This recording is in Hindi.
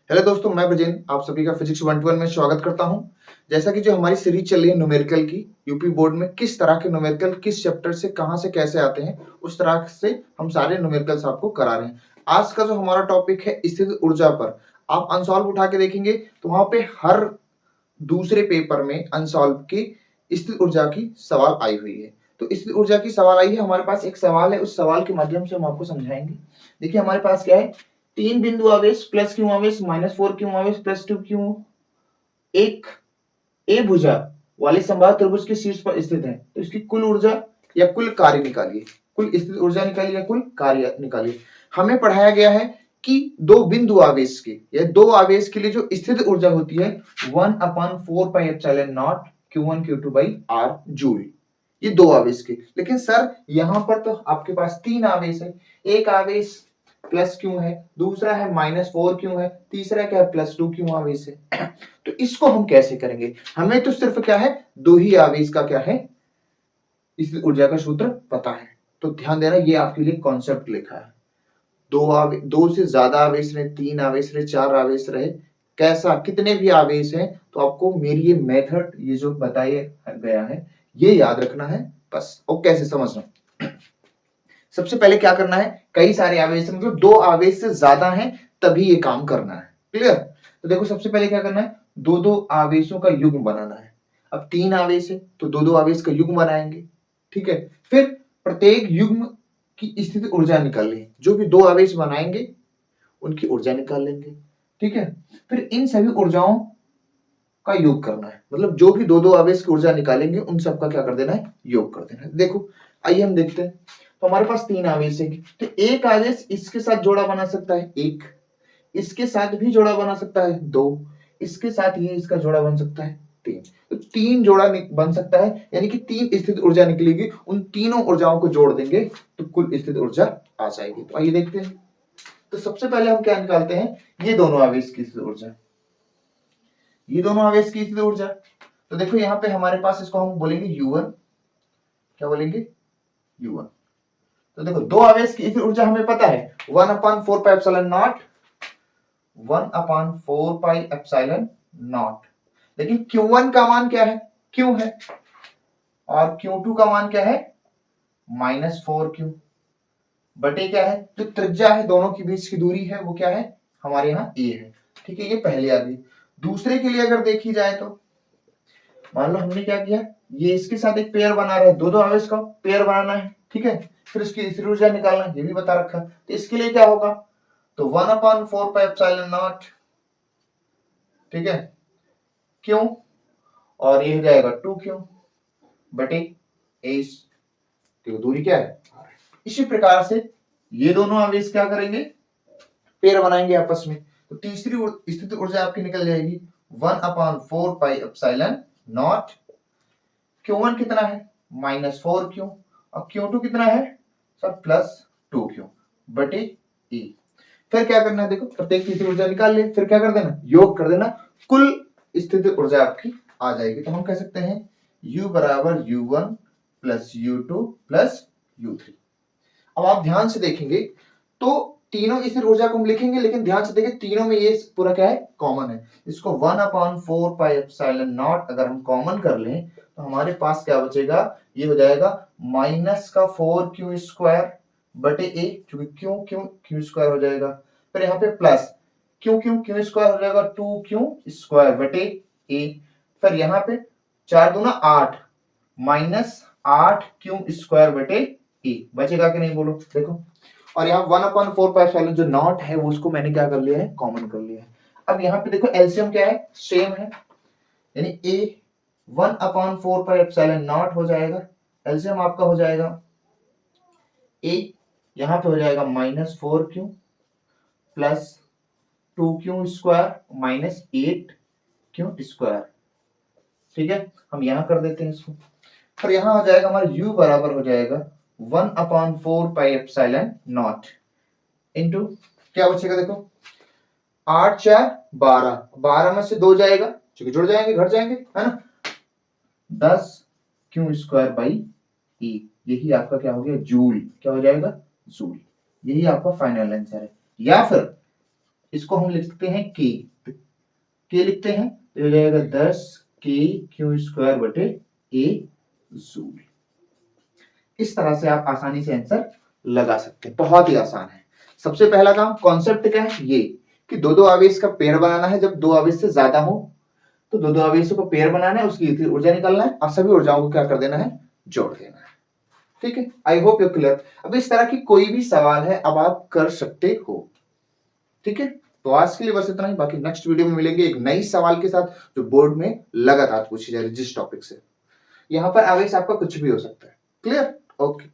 हेलो दोस्तों, मैं ब्रजेन आप सभी का फिजिक्स 121 में स्वागत करता हूं। जैसा कि जो हमारी सीरीज चल रही है न्यूमेरिकल की, यूपी बोर्ड में किस तरह के न्यूमेरिकल किस चैप्टर से कहां से कैसे आते हैं, उस तरह से हम सारे न्यूमेरिकल्स आपको करा रहे हैं। आज का जो हमारा टॉपिक है स्थिर ऊर्जा पर, आप अनसॉल्व उठा के देखेंगे तो वहां पे हर दूसरे पेपर में अनसॉल्व की स्थिर ऊर्जा की सवाल आई हुई है। तो स्थिर ऊर्जा की सवाल आई है, हमारे पास एक सवाल है, उस सवाल के माध्यम से हम आपको समझाएंगे। देखिए हमारे पास क्या है, तीन बिंदु आवेश प्लस क्यू आवेश माइनस 4 क्यू आवेश प्लस 2 क्यू एक ए भुजा वाले समबाहु त्रिभुज के शीर्ष पर स्थित है। तो इसकी कुल ऊर्जा या कुल कार्य निकालिए, कुल स्थिर ऊर्जा निकालिए या कुल कार्य निकालिए। हमें पढ़ाया गया है कि दो बिंदु आवेश के या दो आवेश के लिए जो स्थिर ऊर्जा होती है 1/4πε0 Q1 Q2/R जूल, ये दो आवेश के। लेकिन सर यहां पर तो आपके पास तीन आवेश है, एक आवेश प्लस क्यू है, दूसरा है -4 क्यू है, तीसरा क्या है +2 क्यू आवेश है। तो इसको हम कैसे करेंगे? हमें तो सिर्फ क्या है, दो ही आवेश का क्या है, इस ऊर्जा का सूत्र पता है। तो ध्यान देना, ये आपके लिए कॉन्सेप्ट लिखा है। दो से ज्यादा आवेश रहे, तीन आवेश रहे, चार आवेश रहे, कैसा कितने भी आवेश हैं, तो आपको मेरी ये मेथड, ये जो बताया गया है, ये याद रखना है बस। और कैसे समझना, सबसे पहले क्या करना है, कई सारे आवेश मतलब दो आवेश से ज्यादा हैं तभी ये काम करना है। क्लियर? तो देखो सबसे पहले क्या करना है, दो दो आवेशों का युग्म बनाना है। अब तीन आवेश है तो दो दो आवेश का युग्म बनाएंगे, ठीक है। फिर प्रत्येक युग्म की स्थिति ऊर्जा निकाल लें, जो भी दो आवेश बनाएंगे उनकी ऊर्जा निकाल लेंगे, ठीक है। फिर इन सभी ऊर्जाओं का योग करना है, मतलब जो भी दो दो आवेश की ऊर्जा निकालेंगे उन सबका क्या कर देना है, योग कर देना है। देखो आइए हम देखते हैं। तो हमारे पास तीन आवेश है, तो एक आवेश इसके साथ जोड़ा बना सकता है एक, इसके साथ भी जोड़ा बना सकता है दो, इसके साथ ये इसका जोड़ा बन सकता है तीन। तो तीन जोड़ा बन सकता है, यानी कि तीन स्थित ऊर्जा निकलेगी। उन तीनों ऊर्जाओं को जोड़ देंगे तो कुल स्थित ऊर्जा आ जाएगी। तो आइए देखते हैं। तो सबसे पहले हम क्या निकालते हैं, ये दोनों आवेश की स्थित ऊर्जा, ये दोनों आवेश की स्थित ऊर्जा। तो देखो यहाँ पे हमारे पास, इसको हम बोलेंगे U1, क्या बोलेंगे, U1। तो देखो दो आवेश की स्थित ऊर्जा हमें पता है 1/4πε0, 1/4πε0। लेकिन Q1 का मान क्या है, Q है, और Q2 का मान क्या है, -4Q बटे क्या है, जो त्रिज्या है दोनों के बीच की दूरी है वो क्या है, हमारे यहाँ A है, ठीक है। ये पहले आ गई। दूसरे के लिए अगर देखी जाए तो मान लो हमने क्या किया, ये इसके साथ एक पेयर बना रहे हैं, दो दो आवेश का पेयर बनाना है, ठीक है। फिर इसकी स्थिर ऊर्जा निकालना है, ये भी बता रखा है। तो इसके लिए क्या होगा, तो 1/4πε0, ठीक है, क्यों, और ये हो जाएगा 2Q बटे A, देखो दूरी क्या है। इसी प्रकार से ये दोनों आवेश क्या करेंगे, पेयर बनाएंगे आपस में। तो तीसरी स्थिति ऊर्जा आपकी निकल जाएगी 1/4πε0। Q1 कितना है, -4Q, और Q2 कितना है सर, +2Q बटे E। फिर क्या करना है, देखो प्रत्येक की ऊर्जा निकाल ले, फिर क्या कर देना, योग कर देना, कुल स्थिति ऊर्जा आपकी आ जाएगी। तो हम कह सकते हैं U बराबर U1 plus U2 plus U3। अब आप ध्यान से देखेंगे तो तीनों स्थिर ऊर्जा को हम लिखेंगे, लेकिन ध्यान से देखें तीनों में ये पूरा क्या है, कॉमन है। इसको 1/4πε0 अगर हम कॉमन कर लें तो हमारे पास क्या बचेगा, ये हो जाएगा -4Q² बटे A, क्योंकि Q² हो जाएगा। फिर यहाँ पे प्लस Q² हो जाएगा 2Q² बटे A। फिर यहाँ पे 4 दूना 8 -8Q² बटे A बचेगा कि नहीं, बोलो देखो। और यहाँ 1/4πε जो नॉट है वो उसको मैंने क्या कर लिया है, कॉमन कर लिया है। अब यहाँ पे देखो एलसीएम क्या है, सेम है, यानी A 1/4πε0 हो जाएगा, एलसीएम आपका हो जाएगा A, यहाँ पे हो जाएगा -4Q plus 2Q² minus 8Q², ठीक है। हम यहाँ कर देते हैं इसको, फिर यहाँ हो जाएगा हमारा U बराबर हो जाएगा 1/4πε0 इंटू क्या बचेगा, देखो 8 4 12, 12 में से 2 जाएगा, क्योंकि जुड़ जाएंगे घट जाएंगे, है ना, 10Q²/E, यही आपका क्या हो गया, जूल, क्या हो जाएगा, जूल। यही आपका फाइनल आंसर है। या फिर इसको हम लिख सकते हैं के लिखते हैं तो हो जाएगा 10 के क्यू स्क्वायर बटे ए जूल। इस तरह से आप आसानी से आंसर लगा सकते हैं, बहुत ही आसान है। सबसे पहला काम कॉन्सेप्ट क्या है, ये कि दो दो आवेश का पेयर बनाना है। जब दो आवेश से ज्यादा हो तो दो दो आवेशों को पेयर बनाना है, उसकी ऊर्जा निकालना है और सभी ऊर्जाओं को क्या कर देना है, जोड़ देना है। ठीक है, आई होप यू क्लियर। अब इस तरह की कोई भी सवाल है अब आप कर सकते हो। ठीक है, तो आज के लिए बस इतना ही। बाकी नेक्स्ट वीडियो में मिलेंगे एक नई सवाल के साथ जो बोर्ड में लगातार पूछी जा रही है जिस टॉपिक से। यहाँ पर आवेश आपका कुछ भी हो सकता है। Clear, okay.